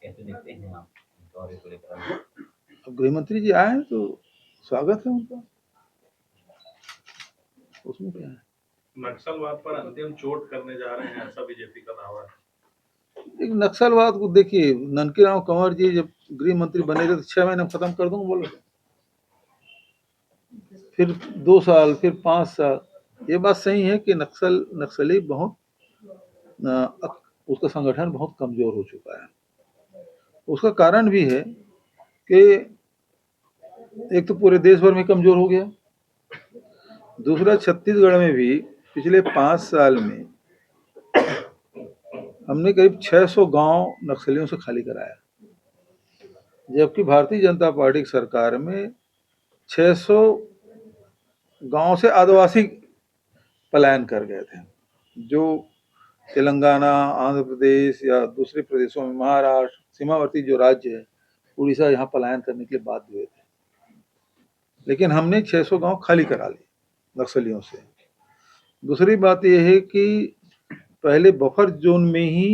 कैसे देखते हैं आप दौरे को लेकर? अब गृह मंत्री जी आए हैं तो स्वागत है उनका, उसमें क्या है। नक्सलवाद पर अंतिम चोट करने जा रहे हैं, ऐसा बीजेपी का दावा है। एक नक्सलवाद को देखिए, ननकीराम कंवर जी जब गृह मंत्री बने थे तो 6 महीने में खत्म कर दूंगा बोले, फिर 2 साल, फिर 5 साल। ये बात सही है कि नक्सली बहुत उसका संगठन बहुत कमजोर हो चुका है। उसका कारण भी है कि एक तो पूरे देश भर में कमजोर हो गया, दूसरा छत्तीसगढ़ में भी पिछले 5 साल में हमने करीब 600 गांव नक्सलियों से खाली कराया, जबकि भारतीय जनता पार्टी की सरकार में 600 गांव से आदिवासी पलायन कर गए थे, जो तेलंगाना, आंध्र प्रदेश या दूसरे प्रदेशों में, महाराष्ट्र, सीमावर्ती जो राज्य है, उड़ीसा, यहाँ पलायन करने के लिए बाध्य हुए थे। लेकिन हमने 600 गांव खाली करा लिए नक्सलियों से। दूसरी बात यह है कि पहले बफर जोन में ही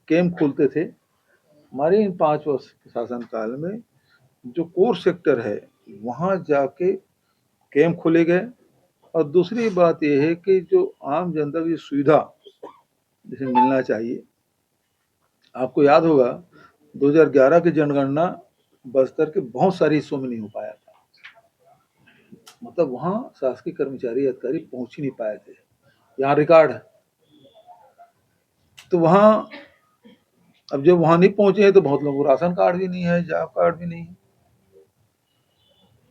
कैंप खुलते थे। हमारे इन 5 वर्ष के शासनकाल में जो कोर सेक्टर है वहाँ जाके कैंप खोले गए। और दूसरी बात यह है कि जो आम जनता की सुविधा जैसे मिलना चाहिए, आपको याद होगा 2011 की जनगणना बस्तर के बहुत सारे हिस्सों में नहीं हो पाया था, मतलब वहाँ शासकीय कर्मचारी अधिकारी पहुंच ही नहीं पाए थे, यहाँ रिकॉर्ड है। तो वहाँ अब जब वहाँ नहीं पहुंचे हैं तो बहुत लोगों को राशन कार्ड भी नहीं है, जॉब कार्ड भी नहीं है।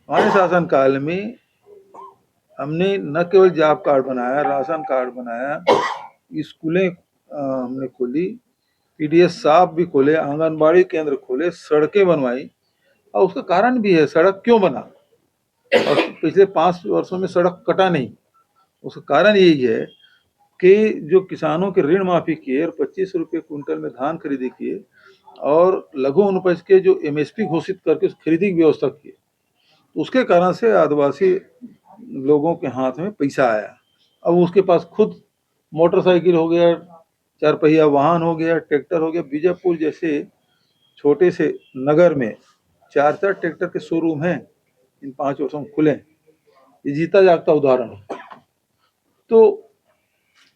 हमारे शासनकाल में हमने न केवल जॉब कार्ड बनाया, राशन कार्ड बनाया, स्कूलें हमने खोली, पीडीएस साहब भी खोले, आंगनबाड़ी केंद्र खोले, सड़कें बनवाई। और उसका कारण भी है, सड़क क्यों बना और पिछले 5 वर्षों में सड़क कटा नहीं, उसका कारण यही है कि जो किसानों के ऋण माफी किए और 25 रुपये क्विंटल में धान खरीदी किए और लघु अनुपज के जो एमएसपी घोषित करके खरीदी की व्यवस्था की, उसके कारण से आदिवासी लोगों के हाथ में पैसा आया। अब उसके पास खुद मोटरसाइकिल हो गया, 4 पहिया वाहन हो गया, ट्रैक्टर हो गया। बीजापुर जैसे छोटे से नगर में 4 ट्रैक्टर के शोरूम हैं, इन 5 वर्षों में खुले। ये जीता जागता उदाहरण है। तो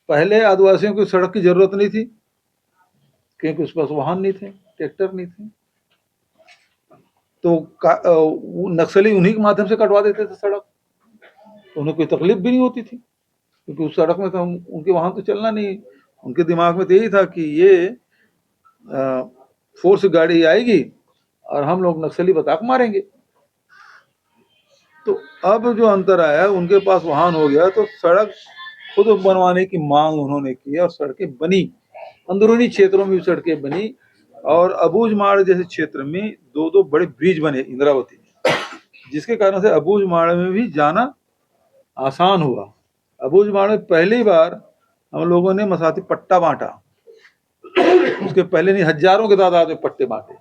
पहले आदिवासियों को सड़क की जरूरत नहीं थी क्योंकि उसके पास वाहन नहीं थे, ट्रैक्टर नहीं थे, तो नक्सली उन्हीं के माध्यम से कटवा देते थे सड़क, तो उन्हें कोई तकलीफ भी नहीं होती थी क्योंकि उस सड़क में तो उनके वाहन तो चलना नहीं। उनके दिमाग में तो यही था कि ये फोर्स गाड़ी आएगी और हम लोग नक्सली बता के मारेंगे। तो अब जो अंतर आया, उनके पास वाहन हो गया तो सड़क खुद बनवाने की मांग उन्होंने की और सड़कें बनी, अंदरूनी क्षेत्रों में भी सड़कें बनी। और अबूझमाड़ जैसे क्षेत्र में 2 बड़े ब्रिज बने इंद्रावती में, जिसके कारण से अबूझमाड़ में भी जाना आसान हुआ। अबूझमाड़ में पहली बार हम लोगों ने मसाती पट्टा बांटा, उसके पहले नहीं हजारों के तादाद में पट्टे बांटे,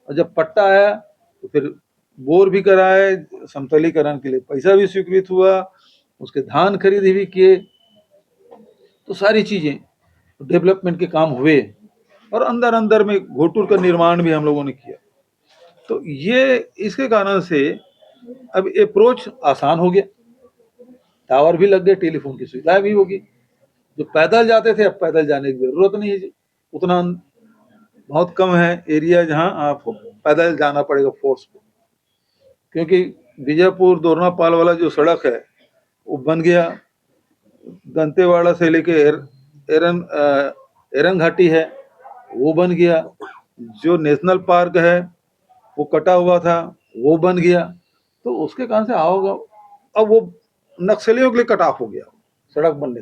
और जब पट्टा आया तो फिर बोर भी कराए, समतलीकरण के लिए पैसा भी स्वीकृत हुआ, उसके धान खरीदी भी किए, तो सारी चीजें डेवलपमेंट के काम हुए और अंदर अंदर में घोटुर का निर्माण भी हम लोगों ने किया। तो ये इसके कारण से अब अप्रोच आसान हो गया, टावर भी लग गए, टेलीफोन की सुविधाएं भी होगी। जो पैदल जाते थे अब पैदल जाने की जरूरत नहीं है, उतना बहुत कम है एरिया जहां आपको पैदल जाना पड़ेगा फोर्स को, क्योंकि बीजापुर दोरनापाल वाला जो सड़क है वो बन गया, दंतेवाड़ा से लेके एरन घाटी है वो बन गया, जो नेशनल पार्क है वो कटा हुआ था वो बन गया। तो उसके कारण से आओगे, अब वो नक्सलियों के लिए कट ऑफ हो गया सड़क बनने